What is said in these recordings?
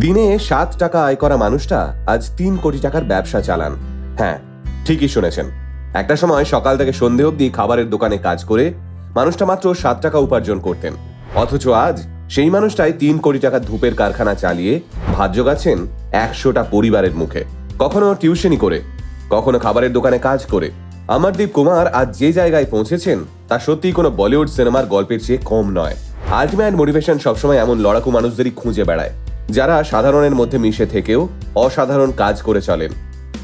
দিনে 7 টাকা আয় করা মানুষটা আজ 3 কোটি টাকার ব্যবসা চালান। হ্যাঁ, ঠিকই শুনেছেন। একটা সময় সকাল থেকে সন্ধে অবধি খাবারের দোকানে কাজ করে মানুষটা মাত্র 7 টাকা উপার্জন করতেন। অথচ আজ সেই মানুষটাই 3 কোটি টাকার ধূপের কারখানা চালিয়ে ভাত জোগাচ্ছেন 100টা পরিবারের মুখে। কখনো টিউশনি করে, কখনো খাবারের দোকানে কাজ করে অমরদীপ কুমার আজ যে জায়গায় পৌঁছেছেন তা সত্যিই কোনো বলিউড সিনেমার গল্পের চেয়ে কম নয়। আল্টিমেট মোটিভেশন সবসময় এমন লড়াকু মানুষদেরই খুঁজে বেড়ায় যারা সাধারণের মধ্যে মিশে থেকেও অসাধারণ কাজ করে চলেন।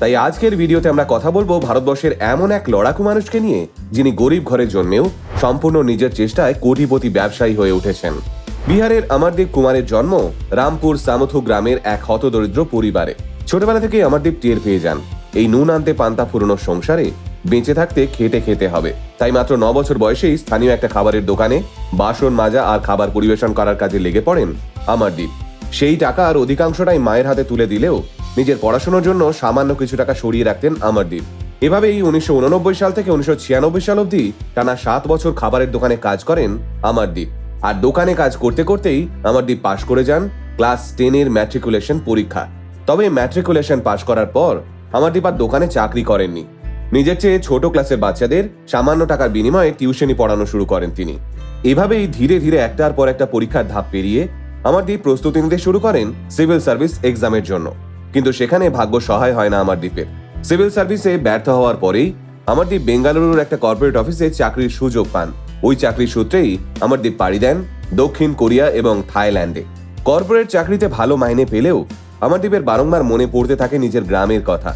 তাই আজকের ভিডিওতে আমরা কথা বলবো ভারতবর্ষের এমন এক লড়াকু মানুষকে নিয়ে, যিনি গরিব ঘরের জন্যেও সম্পূর্ণ নিজের চেষ্টায় কোটিপতি ব্যবসায়ী হয়ে উঠেছেন। বিহারের অমরদীপ কুমারের জন্ম রামপুর সামথু গ্রামের এক হতদরিদ্র পরিবারে। ছোটবেলা থেকেই অমরদীপ টের পেয়ে যান এই নুন আনতে পান্তা ফুরোনোর সংসারে বেঁচে থাকতে খেতে হবে। তাই মাত্র 9 বছর বয়সেই স্থানীয় একটা খাবারের দোকানে বাসন মাজা আর খাবার পরিবেশন করার কাজে লেগে পড়েন অমরদীপ। সেই টাকা আর অধিকাংশটাই মায়ের হাতে তুলে দিলেও নিজের পড়াশোনার জন্য সামান্য কিছু টাকা সরিয়ে রাখতেন অমরদীপ। এভাবেই 1989 সাল থেকে 1996 সাল অবধি টানা 7 বছর খাবারের দোকানে কাজ করেন অমরদীপ। আর দোকানে কাজ করতে করতেই অমরদীপ পাশ করে যান ক্লাস 10-এর ম্যাট্রিকুলেশন পরীক্ষা। তবে ম্যাট্রিকুলেশন পাশ করার পর অমরদীপ আর দোকানে চাকরি করেননি। নিজের চেয়ে ছোট ক্লাসের বাচ্চাদের সামান্য টাকার বিনিময়ে টিউশনি পড়ানো শুরু করেন তিনি। এভাবেই ধীরে ধীরে একটার পর একটা পরীক্ষার ধাপ পেরিয়ে অমরদীপ প্রস্তুতি নিতে শুরু করেন সিভিল সার্ভিস এক্সামের জন্য। কিন্তু সেখানে ভাগ্য সহায় হয় না অমরদীপের। সিভিল সার্ভিসে ব্যর্থ হওয়ার পরেই অমরদীপ বেঙ্গালুরুর একটা কর্পোরেট অফিসে চাকরির সুযোগ পান। ওই চাকরির সূত্রেই অমরদীপ পাড়ি দেন দক্ষিণ কোরিয়া এবং থাইল্যান্ডে। কর্পোরেট চাকরিতে ভালো মাইনে পেলেও অমরদীপের বারংবার মনে পড়তে থাকে নিজের গ্রামের কথা,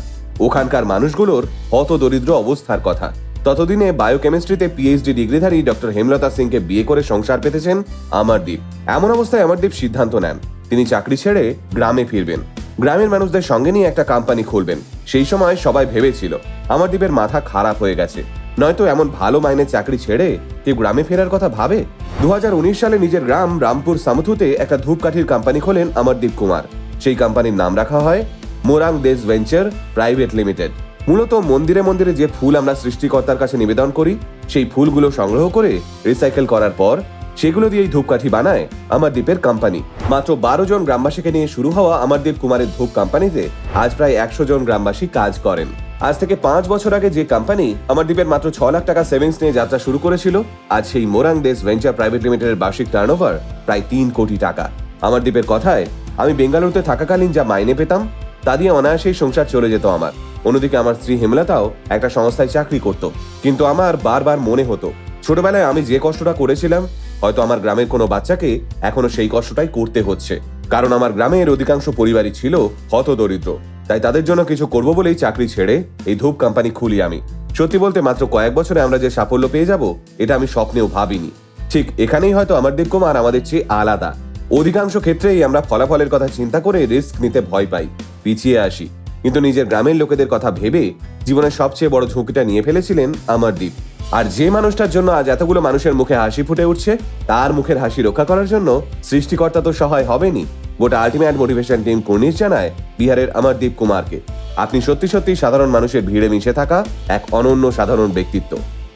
ওখানকার মানুষগুলোর হতদরিদ্র অবস্থার কথা। ততদিনে বায়োকেমিস্ট্রিতে পিএইচডি ডিগ্রিধারী ডক্টর হেমলতা সিংকে বিয়ে করে সংসার পেতেছেন অমরদীপ। এমন অবস্থায় অমরদীপ সিদ্ধান্ত নেন তিনি চাকরি ছেড়ে গ্রামে ফিরবেন, গ্রামের মানুষদের সঙ্গে নিয়ে একটা কোম্পানি খুলবেন। সেই সময় সবাই ভেবেছিল অমরদীপের মাথা খারাপ হয়ে গেছে, নয়তো এমন ভালো মাইনের চাকরি ছেড়ে কেউ গ্রামে ফেরার কথা ভাবে। 2019 সালে নিজের গ্রাম রামপুর সামথুতে একটা ধূপকাঠির কোম্পানি খোলেন অমরদীপ কুমার। সেই কোম্পানির নাম রাখা হয় মোরাং দেশ ভেঞ্চার প্রাইভেট লিমিটেড। মূলত মন্দিরে মন্দিরে যে ফুল আমরা সৃষ্টিকর্তার কাছে নিবেদন করি, সেই ফুলগুলো সংগ্রহ করে রিসাইকেল করার পর সেগুলো দিয়েই ধূপকাঠি বানায় অমরদীপের কোম্পানি। মাত্র 12 জন গ্রামবাসীকে নিয়ে শুরু হওয়া অমরদীপ কুমারের ধূপ কোম্পানিতে আজ প্রায় 100 জন গ্রামবাসী কাজ করেন। আজ থেকে 5 বছর আগে যে কোম্পানি অমরদীপের মাত্র 6 লাখ টাকা সেভিংস নিয়ে যাত্রা শুরু করেছিল, আজ সেই মোরাং দেশ ভেঞ্চার প্রাইভেট লিমিটেডের বার্ষিক টার্নওভার প্রায় 3 কোটি টাকা। অমরদীপের কথায়, আমি বেঙ্গালুরুতে থাকাকালীন যা মাইনে পেতাম তা দিয়ে অনায়াসেই সংসার চলে যেত আমার। অন্যদিকে আমার স্ত্রী হেমলতাও একটা সংস্থায় চাকরি করত। কিন্তু আমার বারবার মনে হতো ছোটবেলায় আমি যে কষ্টটা করেছিলাম, হয়তো আমার গ্রামের কোনো বাচ্চাকে এখনো সেই কষ্টটাই করতে হচ্ছে। কারণ আমার গ্রামের অধিকাংশ পরিবারই ছিল হতদরিদ্র। তাই তাদের জন্য কিছু করব বলেই চাকরি ছেড়ে এই ধূপ কোম্পানি খুলি আমি। সত্যি বলতে মাত্র কয়েক বছরে আমরা যে সাফল্য পেয়ে যাব, এটা আমি স্বপ্নেও ভাবিনি। ঠিক এখানেই হয়তো অমরদীপ কুমার আমাদের চেয়ে আলাদা। অধিকাংশ ক্ষেত্রেই আমরা ফলাফলের কথা চিন্তা করে রিস্ক নিতে ভয় পাই, পিছিয়ে আসি। কিন্তু নিজের গ্রামের লোকেদের কথা ভেবে জীবনের সবচেয়ে বড় ঝুঁকিটা নিয়ে ফেলেছিলেন অমরদীপ। আর যে মানুষটার জন্য আজ এতগুলো মানুষের মুখে হাসি ফুটে উঠছে, তার মুখের হাসি রক্ষা করার জন্য সৃষ্টিকর্তা তো সহায় হবেনি। গোটা আল্টিমেট মোটিভেশন টিম কুর্নিশ জানায় বিহারের অমরদীপ কুমারকে, আপনি সত্যি সত্যি সাধারণ মানুষের ভিড়ে মিশে থাকা এক অনন্য সাধারণ ব্যক্তিত্ব।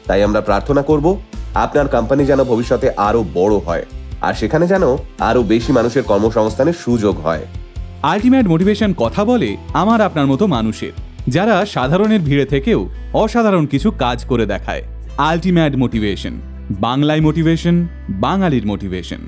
তাই আমরা প্রার্থনা করব আপনার কোম্পানি যেন ভবিষ্যতে আরো বড় হয়, আর সেখানে যেন আরো বেশি মানুষের কর্মসংস্থানের সুযোগ হয়। আল্টিমেট মোটিভেশন কথা বলে আমার আপনার মতো মানুষের, যারা সাধারণের ভিড়ে থেকেও অসাধারণ কিছু কাজ করে দেখায়। আল্টিমেট মোটিভেশন, বাংলায় মোটিভেশন, বাঙালির মোটিভেশন।